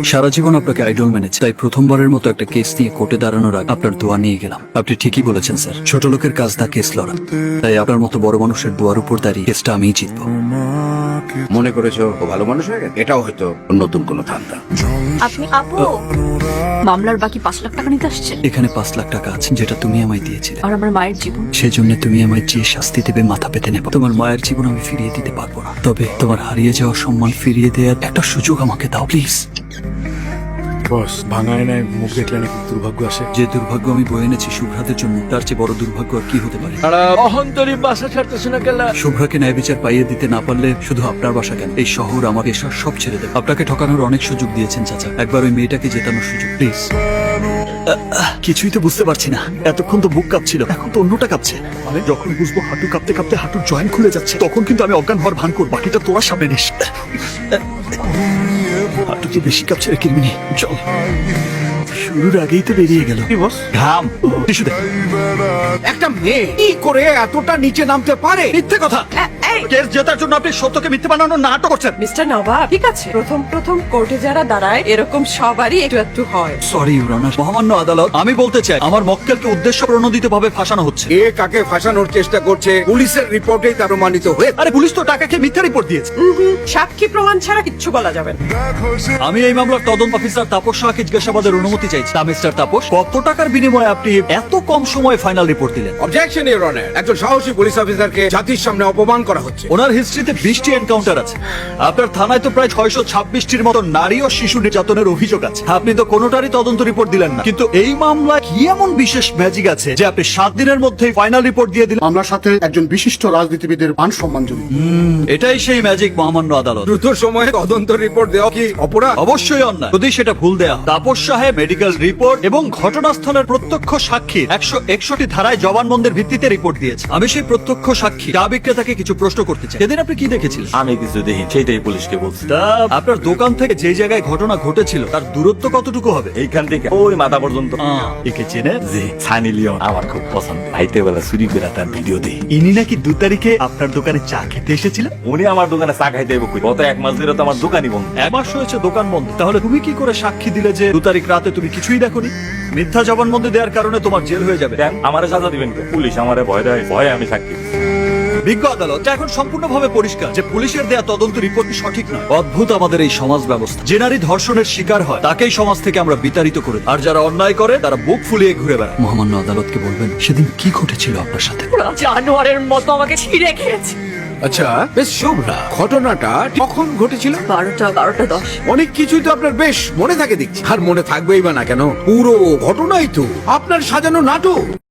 সারা জীবন আপনাকে আইডল মেনেছে, তাই প্রথমবারের মতো একটা কেস নিয়ে কোর্টে দাঁড়ানোর আগে আপনার দোয়া নিয়ে গেলাম। আপনি ঠিকই বলেছেন স্যার, ছোট লোকের কাজ না কেস লড়া, তাই আপনার মতো বড় মানুষের দোয়ার উপর দাঁড়িয়ে কেসটা আমিই জিতবো। মনে করেছো ও ভালো মানুষ হয়ে গেছে? এটাও হয়তো নতুন কোনো ধান্দা। আপনি আপু মামলার বাকি 5 লাখ টাকা নিতে আসছেন। এখানে 5 লাখ টাকা আছে যেটা তুমি আমায় দিয়েছিলে, আর আমার মায়ের জীবন। সেজন্য তুমি আমায় যে শাস্তি দেবে মাথা পেতে নেব। তোমার মায়ের জীবন আমি ফিরিয়ে দিতে পারবো না, তবে তোমার হারিয়ে যাওয়া সম্মান ফিরিয়ে দেওয়ার একটা সুযোগ আমাকে দাও প্লিজ। বস, ভাঙা আয়নায় মুখ দেখলে নাকি দুর্ভাগ্য আসে। যে দুর্ভাগ্য আমি বয়ে এনেছি শুভ্রাদের জন্য, তার চেয়ে বড় দুর্ভাগ্য আর কি হতে পারে? অহন্তরী বাসা ছাড়তেছে না কেলা। শুভ্রাকে ন্যায় বিচার পাইয়ে দিতে না পারলে শুধু আপনার বাসা কেন, এই শহর আমার এসব সব ছেড়ে দেবে। আপনাকে ঠকানোর অনেক সুযোগ দিয়েছেন চাচা, একবার ওই মেয়েটাকে জেতানোর সুযোগ প্লিজ। কিছুই তো বুঝতে পারছি না, এতক্ষণ তো বুক কাঁপছিল, এখন তো অন্যটা কাঁপছে। মানে যখন বুঝবো হাঁটু কাঁপতে কাঁপতে হাঁটুর জয়েন্ট খুলে যাচ্ছে, তখন কিন্তু আমি অজ্ঞান হওয়ার ভান করব। বাকিটা তোরা সামনে নিস। হাঁটু তো বেশি কাঁপছে রে কিরমিনি, চল। শুরুর আগেই তো বেরিয়ে গেল। কি বস? ঘাম টিস্যু দে। একটা মেয়ে কি করে এতটা নিচে নামতে পারে? মিথ্যে কথা। কেস জেতার জন্য আপনি সত্যকে মিথ্যে বানানোর নাটক করছেন। মিস্টার নবাব, ঠিক আছে, প্রথম কোর্টে যারা দাঁড়ায় এরকম সবারই একটু একটু হয়। সরি ইউর অনার, মহামান্য আদালত, আমি বলতে চাই আমার মক্কেলকে উদ্দেশ্য প্রণোদিত ভাবে ফাঁসানো হচ্ছে। কে কাকে ফাঁসানোর চেষ্টা করছে পুলিশের রিপোর্টেই তা প্রমাণিত হয়ে। আরে পুলিশ তো টাকা খেয়ে মিথ্যা রিপোর্ট দিয়েছে। সাক্ষী প্রমাণ ছাড়া কিচ্ছু বলা যাবে না। আমি এই মামলার তদন্ত অফিসার তাপস শাহকে জিজ্ঞাসাবাদের অনুমতি চাইছি। তা মিস্টার তাপস, কত টাকার বিনিময়ে আপনি এত কম সময়ে ফাইনাল রিপোর্ট দিলেন? অবজেকশন ইউর অনার, একজন সাহসী পুলিশ অফিসারকে জাতির সামনে অপমান করা হচ্ছে। ওনার হিস্ট্রিতে 20টি এনকাউন্টার আছে। আপনার থানায় তো প্রায় 626টির মতো নারী ও শিশু নির্যাতনের অভিযোগ আছে। আপনি তো কোনোটারই তদন্ত রিপোর্ট দিলেন না, কিন্তু এই মামলায় কি এমন বিশেষ ম্যাজিক আছে যে আপনি 7 দিনের মধ্যেই ফাইনাল রিপোর্ট দিয়ে দিলেন? মামলার সাথে একজন বিশিষ্ট রাজনীতিবিদের মান সম্মান জড়িত। এটাই সেই ম্যাজিক মহামান্য আদালত। দ্রুত সময়ে তদন্ত রিপোর্ট দেওয়া কি অপরাধ? অবশ্যই অন্যায় যদি সেটা ভুল দেয়া হয়। তাপস সাহেব মেডিকেল রিপোর্ট এবং ঘটনাস্থলের প্রত্যক্ষ সাক্ষী 161টি ধারায় জবানবন্দির ভিত্তিতে রিপোর্ট দিয়েছে। আমি সেই প্রত্যক্ষ সাক্ষী চা বিক্রেতাকে কিছু প্রশ্ন করতে চাই। সেদিন আপনি কি দেখেছিলেন? আমি কিছু দেখি, সেইটাই পুলিশকে বলছি। তা আপনার দোকান থেকে যে জায়গায় ঘটনা ঘটেছিল তার দূরত্ব কতটুকু হবে? এইখান থেকে ওই মাথা পর্যন্ত। একে চেনে? জি, সানি লিওন আমার খুব পছন্দ। ভাইতে বেলা চুরি করে তার ভিডিও দিই। ইনি নাকি 2 তারিখে আপনার দোকানে চা খেতে এসেছিলেন? উনি আমার দোকানে চা খাইতে যাবো কই? গত 1 মাস ধরে তো আমার দোকানই বন্ধ। 1 মাস হয়েছে দোকান বন্ধ, তাহলে তুমি কি করে সাক্ষী দিলে যে 2 তারিখ রাতে তুমি কিছুই দেখোনি? মিথ্যা জবানবন্দি দেওয়ার কারণে তোমার জেল হয়ে যাবে। দেন, আমারে সাজা দিবেন কে? পুলিশ আমারে ভয় দেয়, ভয়ে আমি সাক্ষী দিচ্ছি। বিজ্ঞ আদালত, এটা এখন সম্পূর্ণভাবে পরিষ্কার যে পুলিশের দেয়া তদন্ত রিপোর্ট সঠিক নয়। অদ্ভুত আমাদের এই সমাজ ব্যবস্থা। যে নারী ধর্ষণের শিকার হয় তাকেই সমাজ থেকে আমরা বিতাড়িত করে দিই, আর যারা অন্যায় করে তারা বুক ফুলিয়ে ঘুরে বেড়ায়। মহামান্য আদালতকে বলবেন সেদিন কি ঘটেছিল আপনার সাথে? জানোয়ারের মতো আমাকে ছিঁড়ে খেয়েছে। আচ্ছা বেশ, শুভ্রা, ঘটনাটা কখন ঘটেছিল? 12:10। অনেক কিছুই তো আপনার বেশ মনে থাকে দেখছি। আর মনে থাকবেই বা না কেন, পুরো ঘটনাই তো আপনার সাজানো নাটক।